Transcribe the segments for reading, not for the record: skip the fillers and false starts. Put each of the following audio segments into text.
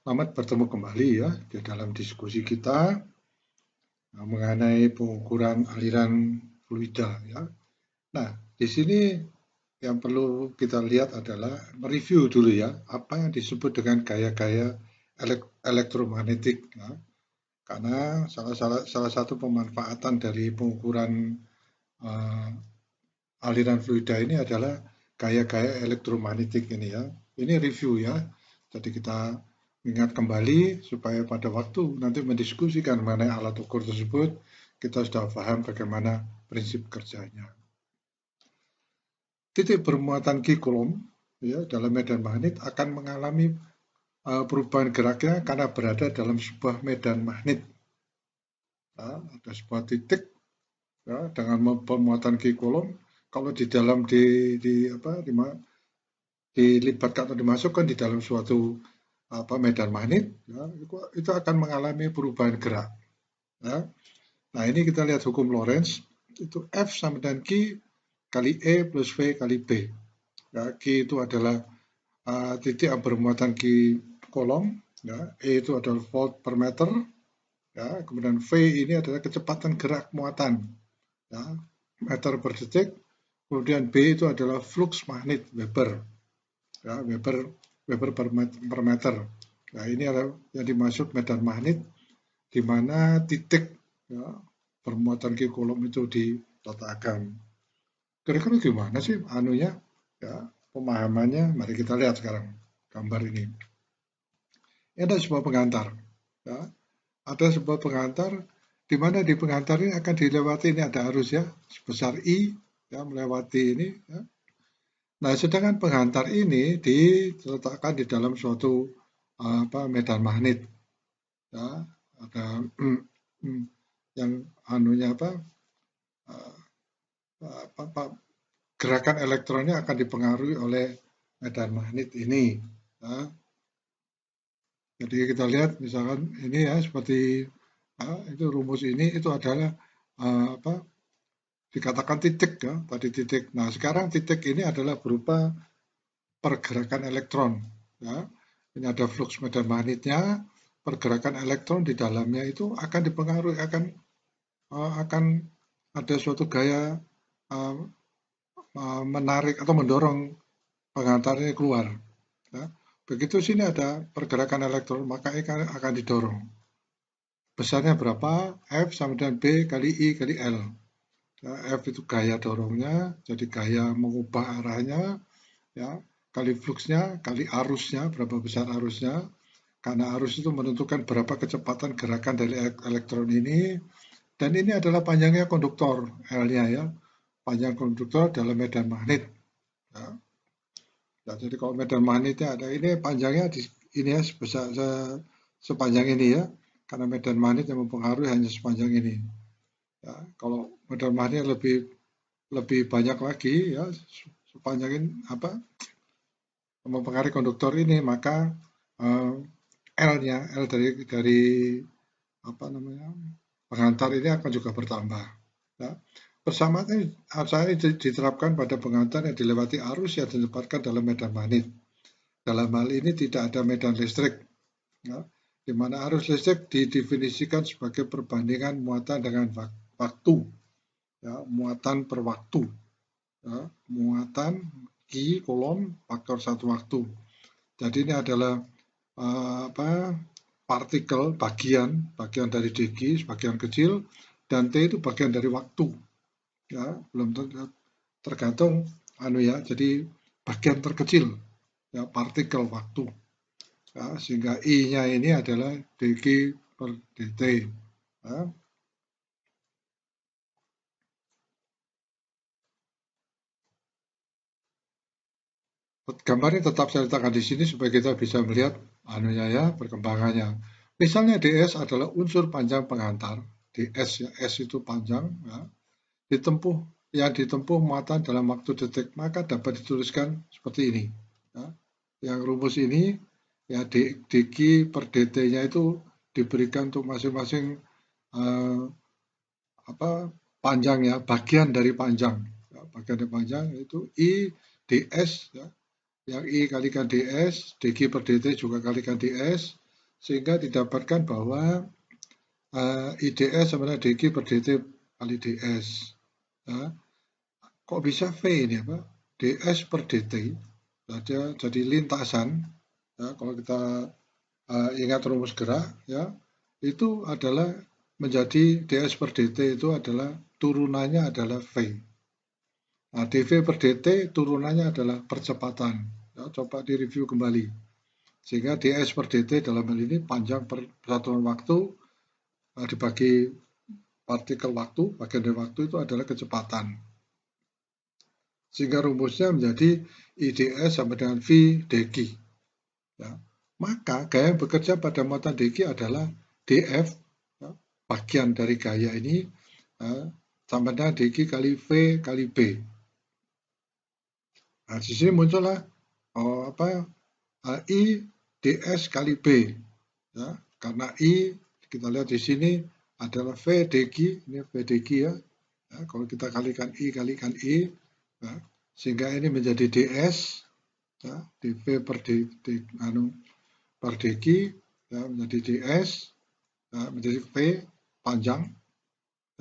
Selamat bertemu kembali ya di dalam diskusi kita mengenai pengukuran aliran fluida ya. Nah, di sini yang perlu kita lihat adalah mereview dulu ya, apa yang disebut dengan gaya-gaya elektromagnetik ya. Karena salah satu pemanfaatan dari pengukuran aliran fluida ini adalah gaya-gaya elektromagnetik ini ya. Ini review ya. Jadi kita ingat kembali supaya pada waktu nanti mendiskusikan mengenai alat ukur tersebut, kita sudah paham bagaimana prinsip kerjanya. Titik bermuatan Q Coulomb ya, dalam medan magnet akan mengalami perubahan geraknya karena berada dalam sebuah medan magnet. Ya, ada sebuah titik ya, dengan pemuatan Q Coulomb. Kalau di dalam dilibatkan atau dimasukkan di dalam suatu medan magnet, ya, itu akan mengalami perubahan gerak. Ya. Nah ini kita lihat hukum Lorentz, itu F sama dengan Q kali E plus V kali B. Ya, Q itu adalah titik yang bermuatan Q Coulomb, ya, E itu adalah volt per meter, ya, kemudian V ini adalah kecepatan gerak muatan, ya, meter per detik, kemudian B itu adalah flux magnet Weber. Ya, Weber per meter. Nah, ini adalah yang dimaksud medan magnet di mana titik ya, bermuatan Q Coulomb itu diletakkan. Kira-kira gimana sih anunya? Ya, pemahamannya, mari kita lihat sekarang gambar ini. Ini ada sebuah pengantar. Ya, ada sebuah pengantar di mana di pengantar ini akan dilewati, ini ada arus ya sebesar I ya melewati ini ya. Nah, sedangkan penghantar ini diletakkan di dalam suatu medan magnet. Ya, ada yang anunya gerakan elektronnya akan dipengaruhi oleh medan magnet ini. Ya. Jadi kita lihat misalkan ini ya seperti itu rumus ini itu adalah dikatakan titik ya tadi titik. Nah sekarang titik ini adalah berupa pergerakan elektron. Ya. Ini ada flux medan magnetnya, pergerakan elektron di dalamnya itu akan dipengaruhi, akan ada suatu gaya menarik atau mendorong penghantarnya keluar. Ya. Begitu sini ada pergerakan elektron, maka akan didorong. Besarnya berapa? F sama dengan B kali I kali L. Ya, F itu gaya dorongnya, jadi gaya mengubah arahnya, ya, kali fluxnya, kali arusnya, berapa besar arusnya, karena arus itu menentukan berapa kecepatan gerakan dari elektron ini, dan ini adalah panjangnya konduktor, L-nya ya, panjang konduktor dalam medan magnet. Ya. Ya, jadi kalau medan magnetnya ada ini panjangnya ini ya sebesar sepanjang ini ya, karena medan magnet yang mempengaruhi hanya sepanjang ini. Ya, kalau medan magnet lebih banyak lagi ya sepanjang ini mempengaruhi konduktor ini, maka L-nya, L dari penghantar ini akan juga bertambah. Ya. Persamaan ini diterapkan pada penghantar yang dilewati arus yang ditempatkan dalam medan magnet. Dalam hal ini tidak ada medan listrik, ya, di mana arus listrik didefinisikan sebagai perbandingan muatan dengan waktu, ya, muatan per waktu, ya, muatan Q Coulomb faktor 1 waktu. Jadi ini adalah partikel bagian dari dq sebagian kecil dan t itu bagian dari waktu, ya belum tergantung ya, jadi bagian terkecil ya partikel waktu ya, sehingga I-nya ini adalah dq per dt ya. Gambarnya tetap saya letakkan di sini supaya kita bisa melihat ya perkembangannya. Misalnya ds adalah unsur panjang penghantar, ds ya, s itu panjang ya, yang ditempuh muatan dalam waktu detik, maka dapat dituliskan seperti ini ya. Yang rumus ini ya dq per dt-nya itu diberikan untuk masing-masing panjang ya, bagian dari panjang ya, bagian dari panjang itu I ds ya. Yang I kalikan ds, dq per dt juga kalikan ds, sehingga didapatkan bahwa IDS sama dengan DG per DT kali DS. Ya. Kok bisa V ini apa? DS per DT jadi lintasan. Ya, kalau kita ingat rumus gerak, ya itu adalah menjadi DS per DT itu adalah turunannya adalah V. Nah, dV per DT turunannya adalah percepatan. Ya, coba direview kembali. Sehingga ds per dt dalam hal ini panjang per satuan waktu dibagi partikel waktu, bagian dari waktu itu adalah kecepatan. Sehingga rumusnya menjadi IDS sama dengan V dg. Ya. Maka gaya yang bekerja pada muatan dg adalah df, ya, bagian dari gaya ini, sama dengan dg kali V kali B. Nah, di sini muncullah I ds kali B. Ya, karena I kita lihat di sini adalah V dg, ini V dg ya. Ya, kalau kita kalikan I kalikan I, ya, sehingga ini menjadi ds, ya, dv per dg, ya, menjadi ds, ya, menjadi V panjang,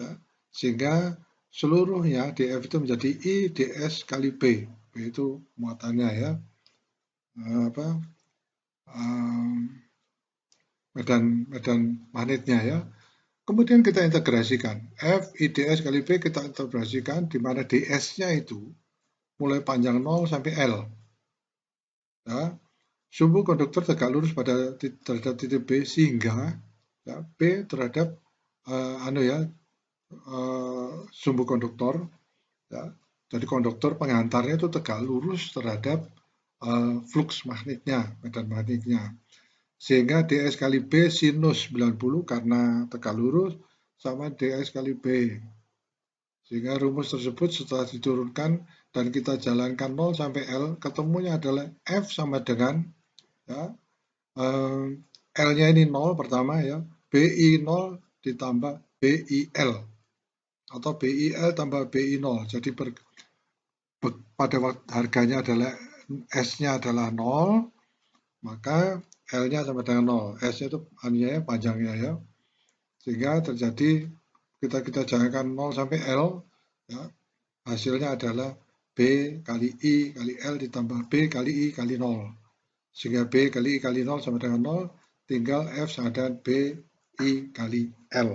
ya, sehingga seluruhnya df itu menjadi I ds kali B. B itu muatannya ya, medan magnetnya ya. Kemudian kita integrasikan F IDS kali B, kita integrasikan di mana ds-nya itu mulai panjang 0 sampai L. Ya, sumbu konduktor tegak lurus terhadap titik B sehingga ya, B terhadap sumbu konduktor, ya, jadi konduktor pengantarnya itu tegak lurus terhadap flux magnetnya, medan magnetnya. Sehingga ds kali B sinus 90 karena tegak lurus sama ds kali B. Sehingga rumus tersebut setelah diturunkan dan kita jalankan 0 sampai L, ketemunya adalah F sama dengan ya, L-nya ini 0 pertama ya, BI 0 ditambah BIL atau BIL tambah BI 0. Jadi pada waktu harganya adalah S-nya adalah 0, maka L-nya sama dengan 0. S-nya itu panjangnya ya. Sehingga terjadi kita jalankan 0 sampai L, ya, hasilnya adalah B kali I kali L ditambah B kali I kali 0. Sehingga B kali I kali 0 sama dengan 0, tinggal F sama dengan B I kali L.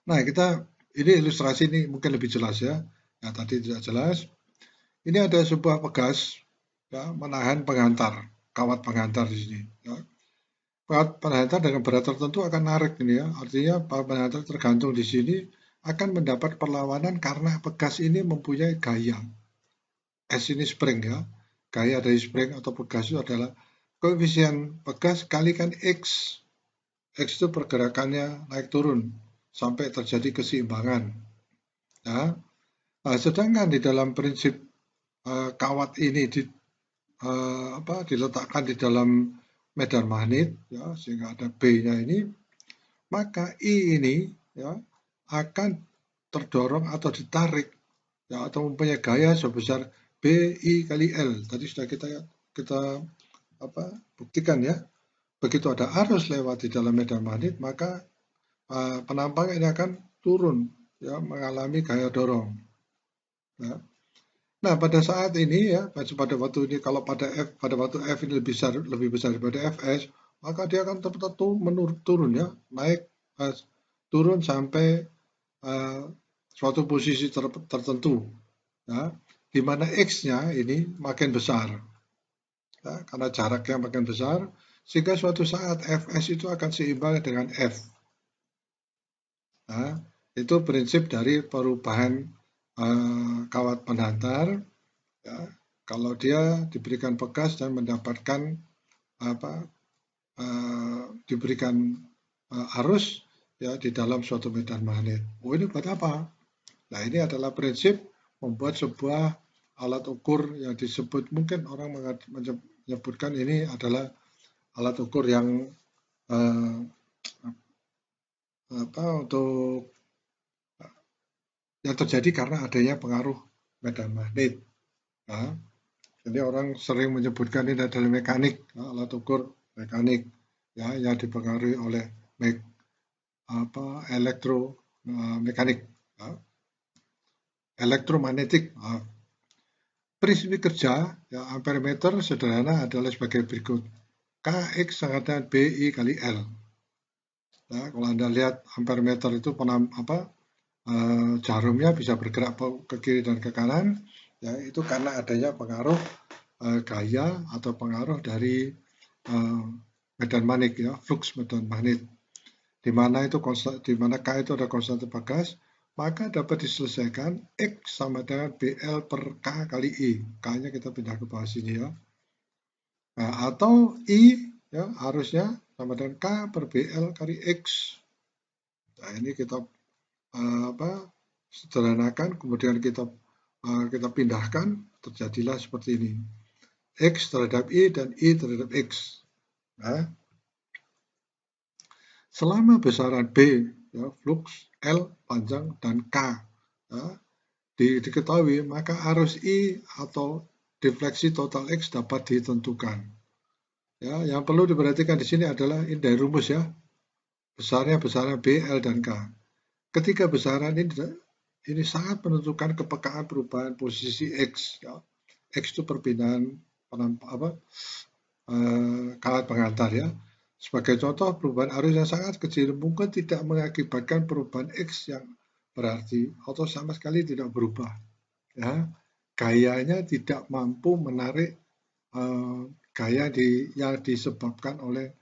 Nah, ini ilustrasi ini mungkin lebih jelas ya. Nah, tadi tidak jelas. Ini ada sebuah pegas ya, menahan pengantar, kawat pengantar di sini. Ya. Kawat pengantar dengan berat tertentu akan narik ini ya. Artinya pengantar tergantung di sini akan mendapat perlawanan karena pegas ini mempunyai gaya. S ini spring ya. Gaya dari spring atau pegas itu adalah koefisien pegas kalikan X. X itu pergerakannya naik turun sampai terjadi keseimbangan. Ya. Nah, sedangkan di dalam prinsip kawat ini diletakkan di dalam medan magnet, ya, sehingga ada B-nya ini, maka I ini ya, akan terdorong atau ditarik ya, atau mempunyai gaya sebesar BI kali L. Tadi sudah kita buktikan ya. Begitu ada arus lewat di dalam medan magnet, maka penampang ini akan turun, ya, mengalami gaya dorong. Ya. Nah, pada saat ini ya, pada waktu ini kalau pada waktu F ini lebih besar daripada Fs, maka dia akan tetap turun ya, naik turun sampai suatu posisi tertentu, ya, di mana X-nya ini makin besar. Ya, karena jaraknya makin besar, sehingga suatu saat Fs itu akan seimbang dengan F. Nah, itu prinsip dari perubahan kawat penhantar. Ya, kalau dia diberikan pegas dan mendapatkan diberikan arus ya di dalam suatu medan magnet. Oh, ini buat apa? Nah, ini adalah prinsip membuat sebuah alat ukur yang disebut, mungkin orang menyebutkan ini adalah alat ukur yang untuk yang terjadi karena adanya pengaruh medan magnet. Nah, Jadi orang sering menyebutkan ini adalah mekanik, alat ukur mekanik, ya, yang dipengaruhi oleh elektromekanik, elektromagnetik. Prinsip kerja ya, ampermeter sederhana adalah sebagai berikut. Kx sama dengan BI kali L. Ya, kalau Anda lihat ampermeter itu jarumnya bisa bergerak ke kiri dan ke kanan, ya itu karena adanya pengaruh gaya atau pengaruh dari medan magnet, ya, flux medan magnet. Di mana K itu ada konstanta gas, maka dapat diselesaikan X sama dengan BL per K kali I. K-nya kita pindah ke bawah sini, ya. Nah, atau I, ya, harusnya sama dengan K per BL kali X. Nah, ini kita sederhanakan, kemudian kita pindahkan, terjadilah seperti ini. X terhadap I dan I terhadap X. Nah, selama besaran B, ya, flux, L, panjang, dan K, ya, diketahui, maka arus I atau defleksi total X dapat ditentukan. Ya, yang perlu diperhatikan di sini adalah ini dari rumus, ya. Besarnya besaran B, L, dan K. Ketika besaran ini sangat menentukan kepekaan perubahan posisi X. Ya. X itu perpindahan kawat pengantar, ya. Sebagai contoh, perubahan arus yang sangat kecil mungkin tidak mengakibatkan perubahan X yang berarti atau sama sekali tidak berubah. Ya. Gayanya tidak mampu menarik gaya yang disebabkan oleh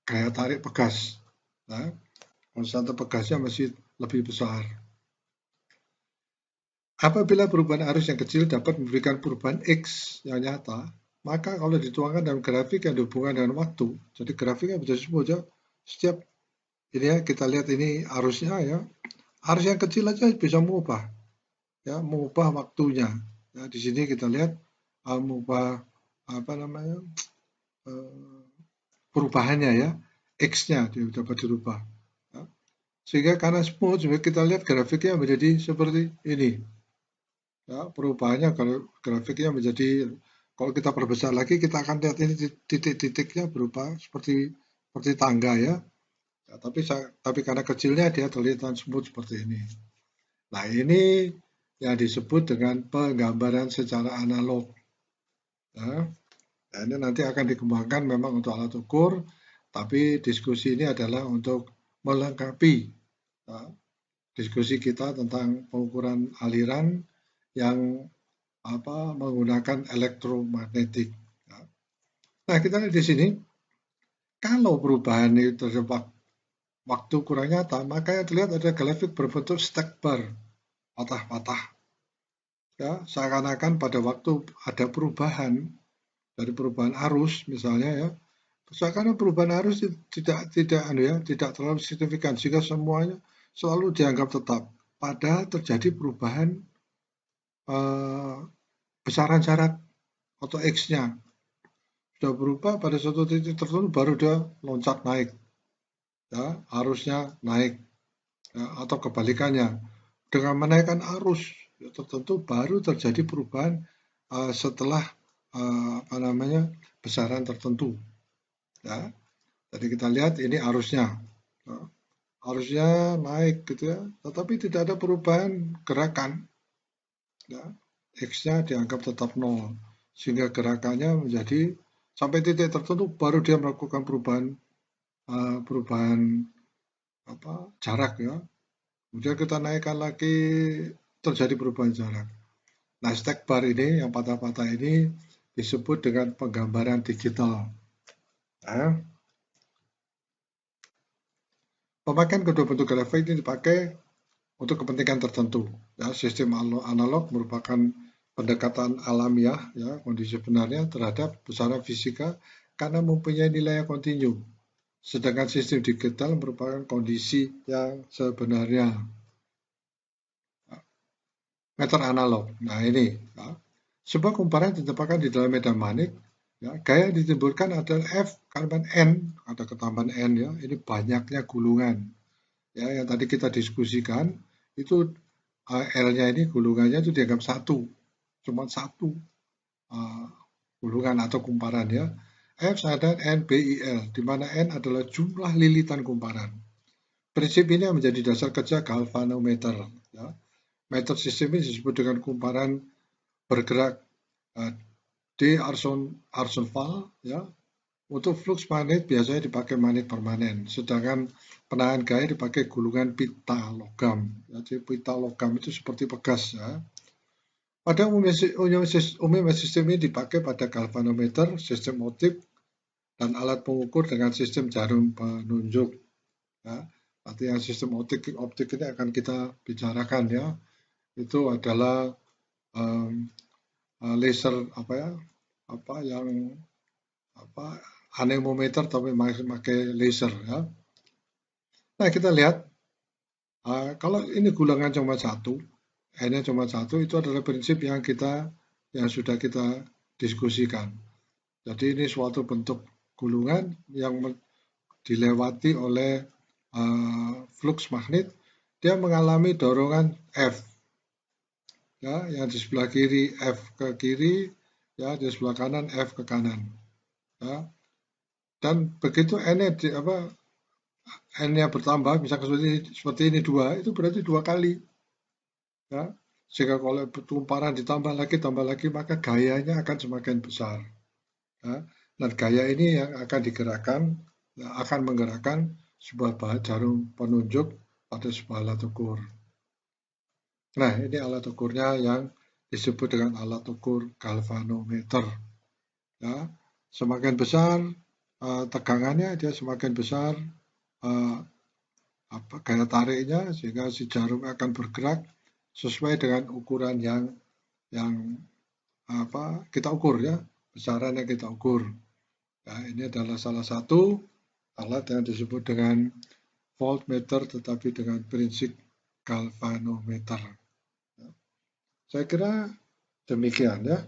gaya tarik pegas. Ya. Konstanta pegasnya masih lebih besar. Apabila perubahan arus yang kecil dapat memberikan perubahan X yang nyata, maka kalau dituangkan dalam grafik yang dihubungkan dengan waktu, jadi grafiknya bisa disebut, ya, setiap ini, ya, kita lihat ini arusnya, ya, arus yang kecil aja bisa mengubah, ya, mengubah waktunya. Ya, di sini kita lihat mengubah perubahannya, ya, X-nya dapat dirubah. Ya. Sehingga karena smooth, kita lihat grafiknya menjadi seperti ini. Ya, perubahannya kalau grafiknya menjadi, kalau kita perbesar lagi, kita akan lihat ini titik-titiknya berubah seperti tangga, ya. Ya, tapi karena kecilnya dia terlihat smooth seperti ini. Nah, ini yang disebut dengan penggambaran secara analog. Ya. Nah, ini nanti akan dikembangkan memang untuk alat ukur, tapi diskusi ini adalah untuk melengkapi, ya, diskusi kita tentang pengukuran aliran yang menggunakan elektromagnetik. Nah, kita lihat di sini, kalau perubahan itu terjebak waktu kurang nyata, maka yang terlihat ada grafik berbentuk stack bar, patah-patah. Ya, seakan-akan pada waktu ada perubahan dari perubahan arus, misalnya, ya, seakan-akan perubahan arus tidak terlalu signifikan, sehingga semuanya selalu dianggap tetap. Padahal terjadi perubahan besaran syarat atau X-nya sudah berubah pada suatu titik tertentu, baru dia loncat naik, ya, arusnya naik, ya, atau kebalikannya, dengan menaikkan arus tertentu baru terjadi perubahan setelah besaran tertentu, ya. Jadi kita lihat ini arusnya, ya, arusnya naik gitu, ya, tetapi tidak ada perubahan gerakan, ya. X-nya dianggap tetap 0, sehingga gerakannya menjadi sampai titik tertentu baru dia melakukan perubahan jarak, ya. Kemudian kita naikkan lagi, terjadi perubahan jarak. Nah, stack bar ini yang patah-patah ini disebut dengan penggambaran digital. Nah, pemakaian kedua bentuk grafik ini dipakai untuk kepentingan tertentu. Ya, sistem analog merupakan pendekatan alamiah, ya, kondisi sebenarnya terhadap besaran fisika karena mempunyai nilai yang kontinu. Sedangkan sistem digital merupakan kondisi yang sebenarnya. Meter analog. Nah, ini, ya, sebuah kumparan ditempatkan di dalam medan magnet. Ya, gaya yang ditimbulkan adalah F kalimat N, ada ketambahan N, ya. Ini banyaknya gulungan. Ya, yang tadi kita diskusikan itu L-nya ini gulungannya itu dianggap satu, cuma satu. gulungan atau kumparan ya. F sama dengan NBIL, di mana N adalah jumlah lilitan kumparan. Prinsip ini yang menjadi dasar kerja galvanometer. Ya. Meter sistem ini disebut dengan kumparan bergerak D. Arsonval. Ya. Untuk flux magnet biasanya dipakai magnet permanen, sedangkan penahan gaya dipakai gulungan pita logam. Jadi pita logam itu seperti pegas ya. Pada umumnya sistem ini dipakai pada galvanometer, sistem optik, dan alat pengukur dengan sistem jarum penunjuk. Ya. Nanti yang sistem optik ini akan kita bicarakan ya. Itu adalah laser anemometer tapi pakai laser ya. Nah kita lihat kalau ini gulungan cuma satu, N-nya cuma satu, itu adalah prinsip yang sudah kita diskusikan. Jadi ini suatu bentuk gulungan yang dilewati oleh flux magnet, dia mengalami dorongan F. Ya, yang di sebelah kiri F ke kiri, ya di sebelah kanan F ke kanan. Ya. Dan begitu N-nya bertambah, misalkan seperti ini 2, itu berarti 2 kali. Ya. Jika kalau kumparan ditambah lagi, maka gayanya akan semakin besar. Ya. Dan gaya ini yang akan digerakkan, akan menggerakkan sebuah jarum penunjuk pada sebuah alat ukur. Nah, ini alat ukurnya yang disebut dengan alat ukur galvanometer. Ya. Semakin besar tegangannya, dia semakin besar gaya tariknya, sehingga si jarum akan bergerak sesuai dengan ukuran yang kita ukur ya, besaran yang kita ukur. Nah, ini adalah salah satu alat yang disebut dengan voltmeter tetapi dengan prinsip galvanometer. Saya kira demikian ya.